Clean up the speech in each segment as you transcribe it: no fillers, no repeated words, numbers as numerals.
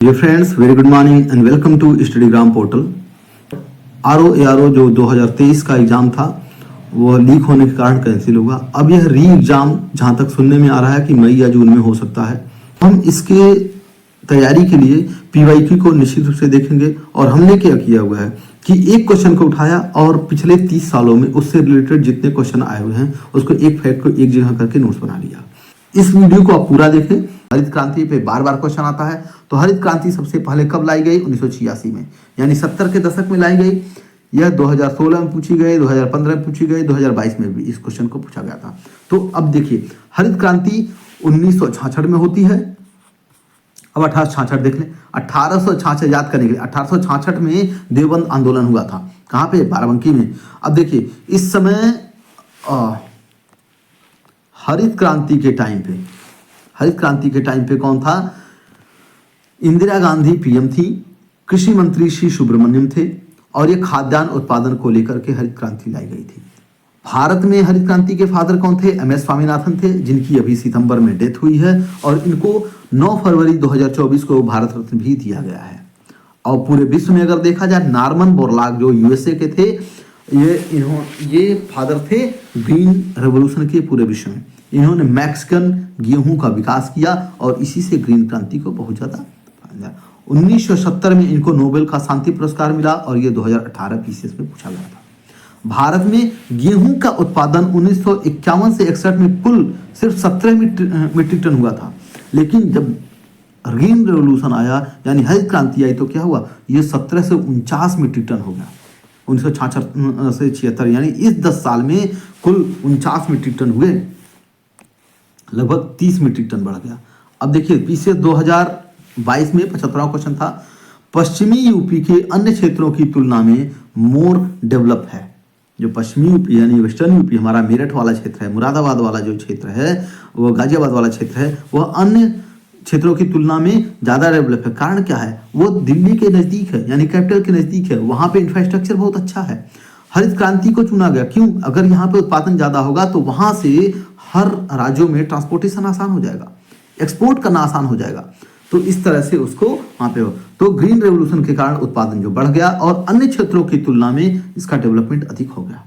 Dear friends, very good morning and welcome to Studygram portal. R O जो 2023 का exam था वो leak होने के कारण कैंसिल हुआ। अब यह री एग्जाम जहां तक सुनने में आ रहा है कि मई या जून में हो सकता है। हम इसके तैयारी के लिए पीवाईक्यू को निश्चित रूप से देखेंगे और हमने क्या किया हुआ है कि एक क्वेश्चन को उठाया और पिछले 30 सालों में उससे रिलेटेड जितने क्वेश्चन आए हुए हैं उसको एक फैक्ट को एक जगह करके नोट्स बना लिया। इस वीडियो को आप पूरा देखें। हरित क्रांति पे बार बार क्वेश्चन आता है, तो हरित क्रांति सबसे पहले कब लाई गई? 1986 में, यानी 70 के दशक में लाई गई। यह 2016 में पूछी गई, 2015 में पूछी गई, 2022 में भी इस क्वेश्चन को पूछा गया था। तो अब देखिए, हरित क्रांति 1966 में होती है। अब 1866 देख लें। 1866 याद करने के लिए, 1866 में देवबंद आंदोलन हुआ था। कहाँ पे? बाराबंकी में। अब देखिए, इस समय हरित क्रांति के टाइम पे कौन था? इंदिरा गांधी पीएम थी, कृषि मंत्री श्री सुब्रमण्यम थे, और ये खाद्यान्न उत्पादन को लेकर के हरित क्रांति लाई गई थी। भारत में हरित क्रांति के फादर कौन थे? एम.एस. स्वामीनाथन थे, जिनकी अभी सितंबर में डेथ हुई है, और इनको 9 फरवरी 2024 को भारत रत्न भी दिया गया है। और पूरे विश्व में अगर देखा जाए, नॉर्मन बोरलॉग जो यूएसए के थे, ये फादर थे ग्रीन रेवोल्यूशन के पूरे विश्व में। इन्होंने मैक्सिकन गेहूं का विकास किया और इसी से ग्रीन क्रांति को बहुत ज्यादा 1970 में इनको नोबेल का शांति पुरस्कार मिला, और ये 2018 पीसीएस में पूछा गया था। भारत में गेहूं का उत्पादन 1951 से 61 में कुल सिर्फ 17 मीट्रिक टन हुआ था, लेकिन जब ग्रीन रेवोल्यूशन आया यानी हरित क्रांति आई तो क्या हुआ? ये 17 से 49 मीट्रिक टन हो गया। 1966 से 76, यानी इस 10 साल में कुल 49 मीट्रिक टन हुए, लगभग 30 मीट्रिक टन बढ़ गया। अब देखिए, पीसीएस 2022 में 75वां क्वेश्चन था, पश्चिमी यूपी के अन्य क्षेत्रों की तुलना में मोर डेवलप है। जो पश्चिमी यूपी यानी वेस्टर्न यूपी, हमारा मेरठ वाला क्षेत्र है, मुरादाबाद वाला जो क्षेत्र है, वो गाजियाबाद वाला क्षेत्र है, वह अन्य क्षेत्रों की तुलना में ज्यादा डेवलप है। कारण क्या है? वो दिल्ली के नजदीक है, यानी कैपिटल के नजदीक है, वहां पे इंफ्रास्ट्रक्चर बहुत अच्छा है। हरित क्रांति को चुना गया क्यों? अगर यहाँ पे उत्पादन ज्यादा होगा तो वहां से हर राज्यों में ट्रांसपोर्टेशन आसान हो जाएगा, एक्सपोर्ट करना आसान हो जाएगा। तो इस तरह से उसको वहां पे हो, तो ग्रीन रेवोल्यूशन के कारण उत्पादन जो बढ़ गया और अन्य क्षेत्रों की तुलना में इसका डेवलपमेंट अधिक हो गया,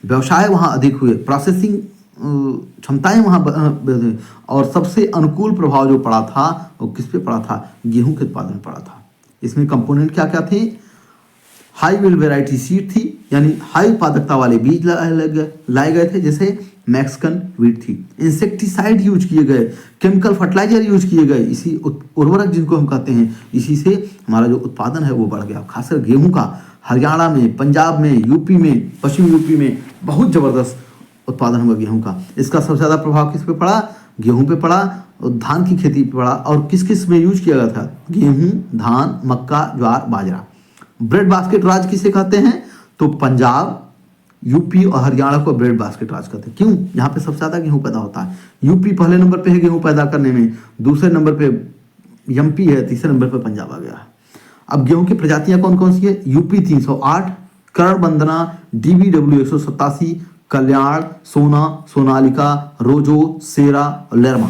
व्यवसाय वहां अधिक हुए, प्रोसेसिंग क्षमताएं वहां, और सबसे अनुकूल प्रभाव जो पड़ा था वो किस पे पड़ा था? गेहूं के उत्पादन पड़ा था। इसमें कंपोनेंट क्या क्या थे? हाई विल्ड वेराइटी सीड थी, यानी हाई उत्पादकता वाले बीज लाए गए थे, जैसे मैक्सिकन वीट थी। इंसेक्टिसाइड यूज किए गए, केमिकल फर्टिलाइजर यूज किए गए, इसी उर्वरक जिनको हम कहते हैं, इसी से हमारा जो उत्पादन है वो बढ़ गया। खासकर गेहूं का हरियाणा में, पंजाब में, यूपी में, पश्चिमी यूपी में बहुत जबरदस्त उत्पादन हुआ गेहूं का। इसका सबसे ज्यादा प्रभाव किस पे पड़ा? गेहूं पे पड़ा, और धान की खेती पे पड़ा। और किस किस में यूज किया गया था? गेहूं, धान, मक्का, ज्वार, बाजरा। ब्रेड बास्केट राज किसे कहते हैं? तो पंजाब, यूपी और हरियाणा को ब्रेड बास्केट राज कहते हैं। क्यों? यहाँ पे सबसे ज्यादा गेहूं पैदा होता है। यूपी पहले नंबर पे है गेहूं पैदा करने में, दूसरे नंबर पे एमपी है, तीसरे नंबर पे पंजाब आ गया है। अब गेहूं की प्रजातियां कौन कौन सी है? यूपी 308, करण वंदना, डीबीडब्ल्यू 187, कल्याण, सोना, सोनालिका, रोजो, सेरा और लेरमा।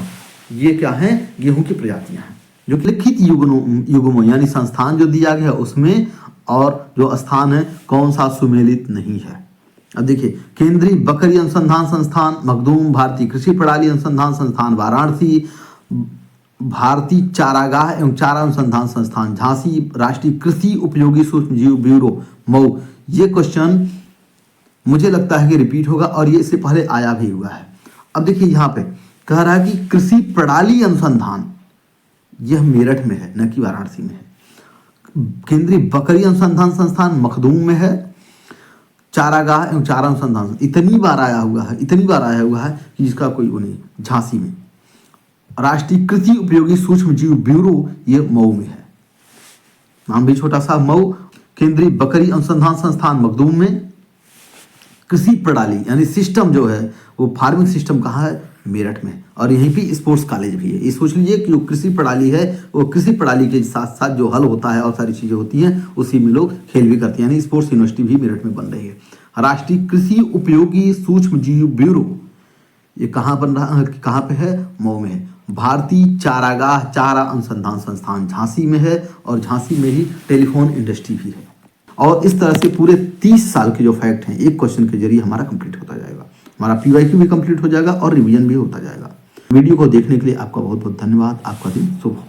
ये क्या है? गेहूं की प्रजातियां हैं जो लिखित युग्मों यानी संस्थान जो दिया गया है उसमें, और जो स्थान है कौन सा सुमेलित नहीं है। अब देखिए, केंद्रीय बकरी अनुसंधान संस्थान मखदूम, भारतीय कृषि प्रणाली अनुसंधान संस्थान वाराणसी, भारतीय चारागाह एवं चारा अनुसंधान संस्थान झांसी, राष्ट्रीय कृषि उपयोगी सूक्ष्म जीव ब्यूरो मऊ। ये क्वेश्चन मुझे लगता है कि रिपीट होगा, और ये इससे पहले आया भी हुआ है। अब देखिए, यहाँ पे कह रहा है कि कृषि प्रणाली अनुसंधान, यह मेरठ में है, न कि वाराणसी में है। केंद्रीय बकरी अनुसंधान संस्थान मखदूम में है। चारागाह एवं चारा अनुसंधान इतनी बार आया हुआ है कि जिसका कोई वो नहीं। झांसी में। राष्ट्रीय कृषि उपयोगी सूक्ष्म जीव ब्यूरो, ये मऊ में है, नाम भी छोटा सा मऊ। केंद्रीय बकरी अनुसंधान संस्थान मखदूम में। कृषि प्रणाली यानी सिस्टम जो है वो फार्मिंग सिस्टम कहाँ है? मेरठ में। और यहीं पे स्पोर्ट्स कॉलेज भी है। ये सोच लीजिए कि जो कृषि प्रणाली है वो कृषि प्रणाली के साथ साथ जो हल होता है और सारी चीजें होती हैं उसी में लोग खेल भी करते हैं, यानी स्पोर्ट्स यूनिवर्सिटी भी मेरठ में बन रही है। राष्ट्रीय कृषि उपयोगी सूक्ष्म जीव ब्यूरो, ये कहाँ बन रहा है? कहाँ पे है? मऊ में है। भारतीय चारागाह चारा अनुसंधान संस्थान झांसी में है और झांसी में ही टेलीफोन इंडस्ट्री भी है। और इस तरह से पूरे 30 साल के जो फैक्ट हैं एक क्वेश्चन के जरिए हमारा कंप्लीट होता जाएगा, हमारा पीवाईक्यू भी कंप्लीट हो जाएगा और रिवीजन भी होता जाएगा। वीडियो को देखने के लिए आपका बहुत बहुत धन्यवाद। आपका दिन शुभ हो।